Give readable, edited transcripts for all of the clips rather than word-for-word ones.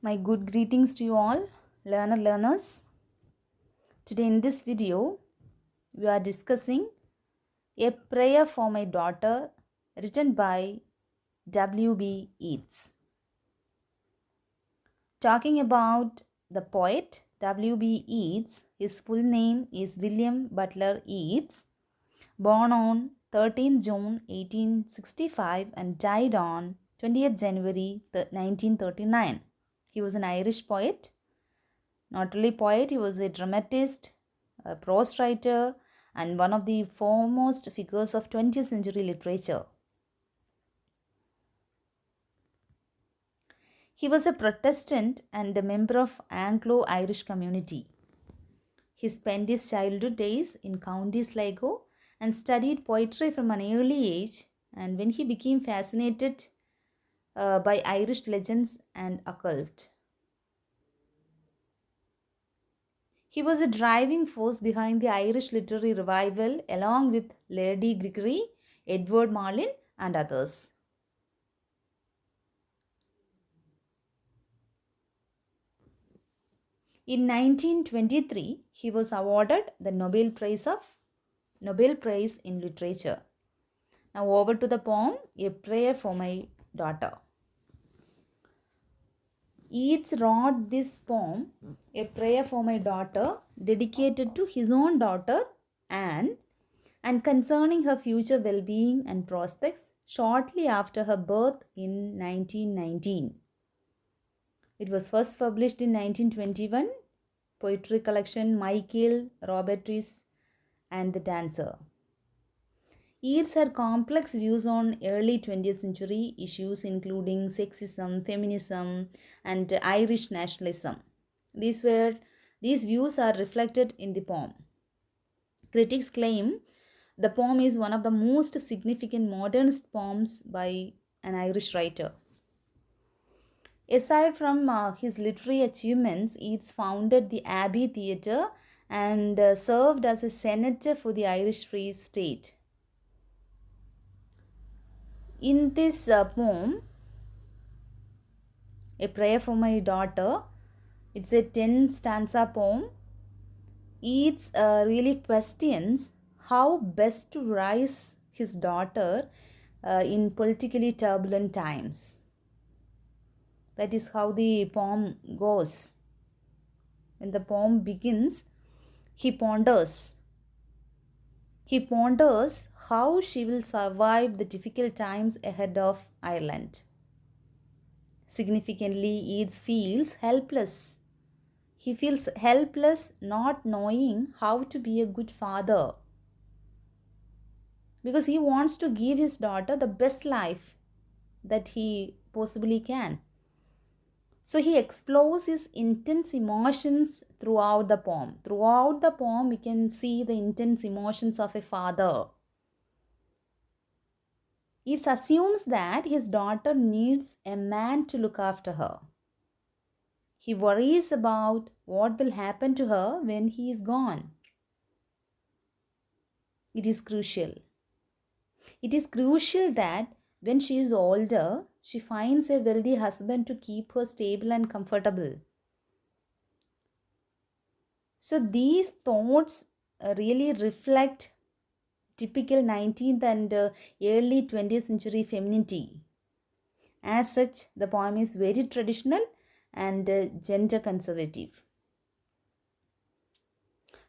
My good greetings to you all, learners. Today in this video, we are discussing a prayer for my daughter written by W.B. Yeats. Talking about the poet W.B. Yeats, his full name is William Butler Yeats, born on 13th June 1865 and died on 20th January 1939. He was an Irish poet. Not only poet, he was a dramatist, a prose writer, and one of the foremost figures of 20th century literature. He was a Protestant and a member of Anglo-Irish community. He spent his childhood days in County Sligo and studied poetry from an early age, and when he became fascinated by Irish legends and occult. He was a driving force behind the Irish literary revival along with Lady Gregory, Edward Marlin and others. In 1923, he was awarded the Nobel Prize in Literature. Now over to the poem, A Prayer for My Daughter. Yeats wrote this poem, A Prayer for My Daughter, dedicated to his own daughter, Anne, and concerning her future well-being and prospects shortly after her birth in 1919. It was first published in 1921, poetry collection Michael Robertis and the Dancer. Yeats had complex views on early 20th century issues including sexism, feminism, and Irish nationalism. These views are reflected in the poem. Critics claim the poem is one of the most significant modernist poems by an Irish writer. Aside from his literary achievements, Yeats founded the Abbey Theatre and served as a senator for the Irish Free State. In this poem, A Prayer for My Daughter, it's a 10-stanza poem. Yeats really questions how best to raise his daughter in politically turbulent times. That is how the poem goes. When the poem begins, he ponders how she will survive the difficult times ahead of Ireland. Significantly, Yeats feels helpless. He feels helpless not knowing how to be a good father, because he wants to give his daughter the best life that he possibly can. So he explores his intense emotions throughout the poem. Throughout the poem, we can see the intense emotions of a father. He assumes that his daughter needs a man to look after her. He worries about what will happen to her when he is gone. It is crucial. It is crucial that when she is older, she finds a wealthy husband to keep her stable and comfortable. So these thoughts really reflect typical 19th and early 20th century femininity. As such, the poem is very traditional and gender conservative.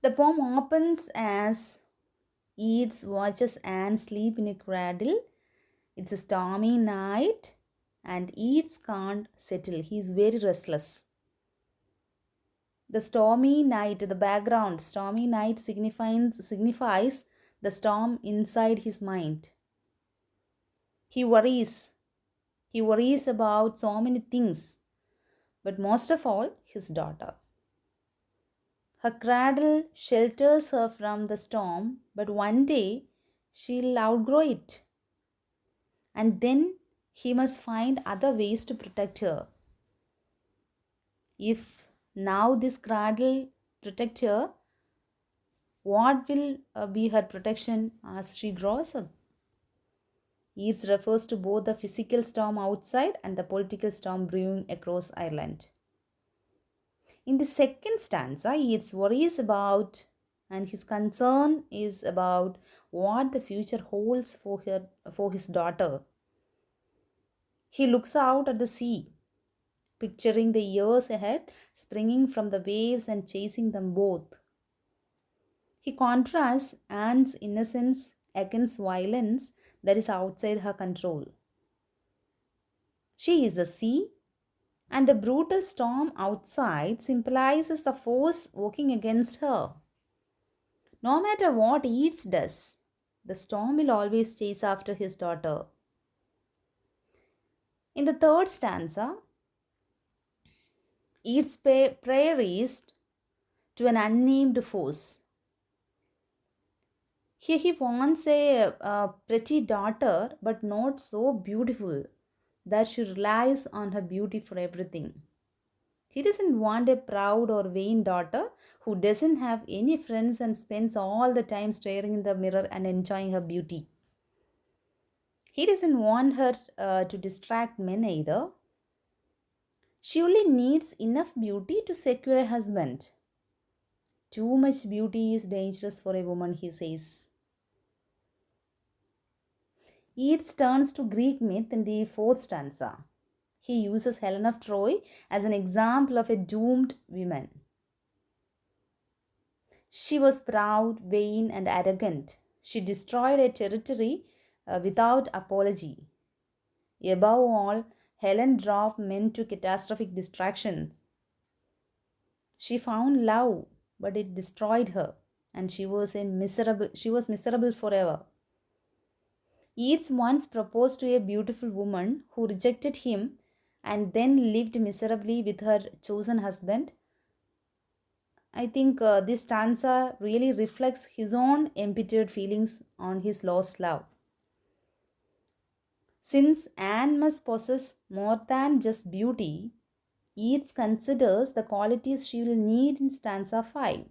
The poem opens as Yeats watches Anne sleep in a cradle. It's a stormy night and Yeats can't settle. He is very restless. The stormy night, the background, stormy night signifies the storm inside his mind. He worries about so many things, but most of all, his daughter. Her cradle shelters her from the storm, but one day she'll outgrow it. And then he must find other ways to protect her. If now this cradle protect her, what will be her protection as she grows up? Yeats refers to both the physical storm outside and the political storm brewing across Ireland. In the second stanza, Yeats worries about and his concern is about what the future holds for his daughter. He looks out at the sea, picturing the years ahead springing from the waves and chasing them both. He contrasts Anne's innocence against violence that is outside her control. She is the sea, and the brutal storm outside symbolizes the force working against her. No matter what Yeats does, the storm will always chase after his daughter. In the third stanza, Yeats' prayer is to an unnamed force. Here he wants a pretty daughter, but not so beautiful that she relies on her beauty for everything. He doesn't want a proud or vain daughter who doesn't have any friends and spends all the time staring in the mirror and enjoying her beauty. He doesn't want her to distract men either. She only needs enough beauty to secure a husband. Too much beauty is dangerous for a woman, he says. Yeats turns to Greek myth in the fourth stanza. He uses Helen of Troy as an example of a doomed woman. She was proud, vain, and arrogant. She destroyed a territory without apology. Above all, Helen drove men to catastrophic distractions. She found love, but it destroyed her, and she was miserable forever. Yeats once proposed to a beautiful woman who rejected him and then lived miserably with her chosen husband. I think this stanza really reflects his own embittered feelings on his lost love. Since Anne must possess more than just beauty, Yeats considers the qualities she will need in stanza 5.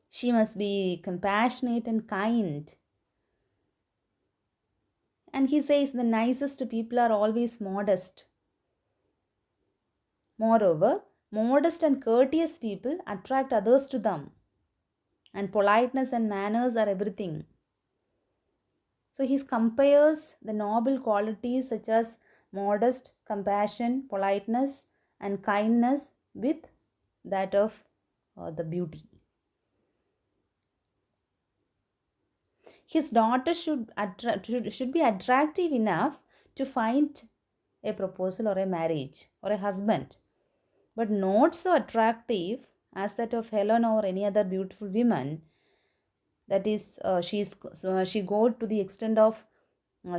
She must be compassionate and kind. And he says the nicest people are always modest. Moreover, modest and courteous people attract others to them. And politeness and manners are everything. So he compares the noble qualities such as modest, compassion, politeness, and kindness with that of the beauty. His daughter should be attractive enough to find a proposal or a marriage or a husband, but not so attractive as that of Helen or any other beautiful woman. That is, she got to the extent of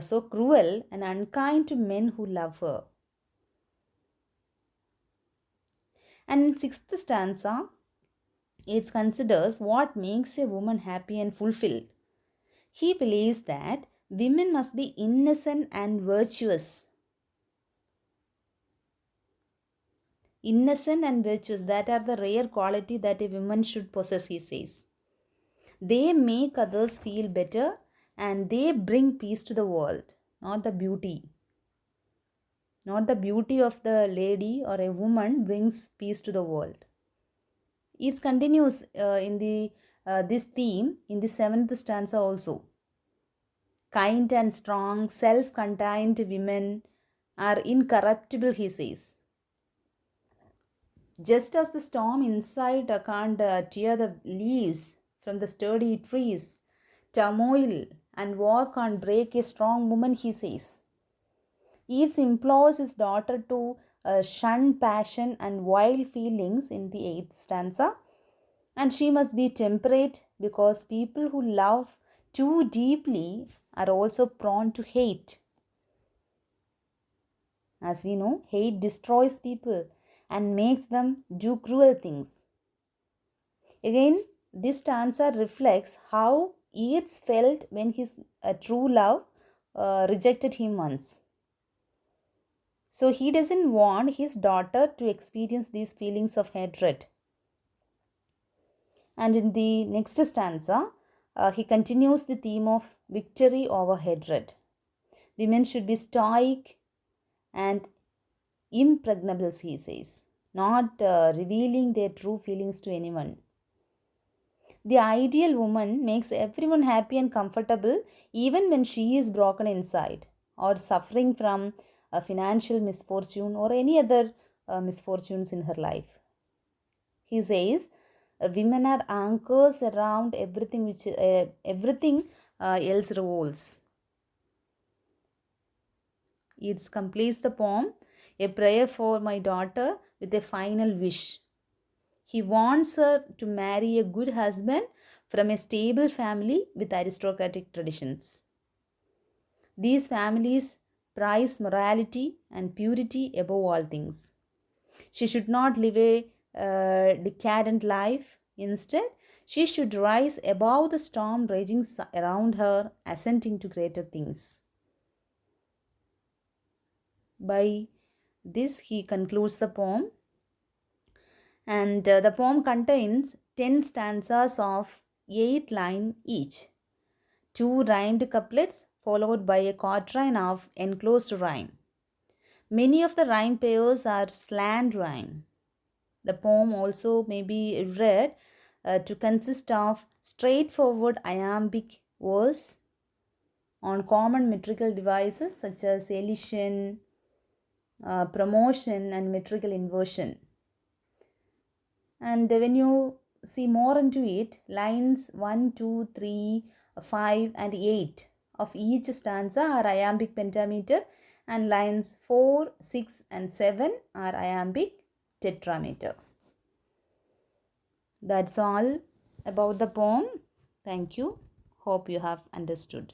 so cruel and unkind to men who love her. And in sixth stanza, it considers what makes a woman happy and fulfilled. He believes that women must be innocent and virtuous. Innocent and virtuous, that are the rare quality that a woman should possess, he says. They make others feel better and they bring peace to the world, not the beauty. Not the beauty of the lady or a woman brings peace to the world. It continues in this theme in the seventh stanza also. Kind and strong, self-contained women are incorruptible, he says. Just as the storm inside can't tear the leaves from the sturdy trees, turmoil and war can't break a strong woman, he says. Yeats implores his daughter to shun passion and wild feelings in the eighth stanza, and she must be temperate because people who love too deeply are also prone to hate. As we know, hate destroys people and makes them do cruel things. Again, this stanza reflects how Yeats felt when his true love rejected him once. So he doesn't want his daughter to experience these feelings of hatred. And in the next stanza, he continues the theme of victory over hatred. Women should be stoic and impregnable, he says. not revealing their true feelings to anyone. The ideal woman makes everyone happy and comfortable even when she is broken inside or suffering from a financial misfortune or any other misfortunes in her life. He says, women are anchors around everything else revolves. It completes the poem, a prayer for my daughter with a final wish. He wants her to marry a good husband from a stable family with aristocratic traditions. These families prize morality and purity above all things. She should not live a decadent life. Instead, she should rise above the storm raging around her, ascending to greater things. By this, he concludes the poem, and the poem contains 10 stanzas of 8 lines each, 2 rhymed couplets followed by a quatrain of enclosed rhyme. Many of the rhyme pairs are slant rhyme. The poem also may be read to consist of straightforward iambic verse on common metrical devices such as elision, promotion, and metrical inversion. And when you see more into it, lines 1, 2, 3, 5, and 8 of each stanza are iambic pentameter, and lines 4, 6, and 7 are iambic tetrameter. That's all about the poem. Thank you. Hope you have understood.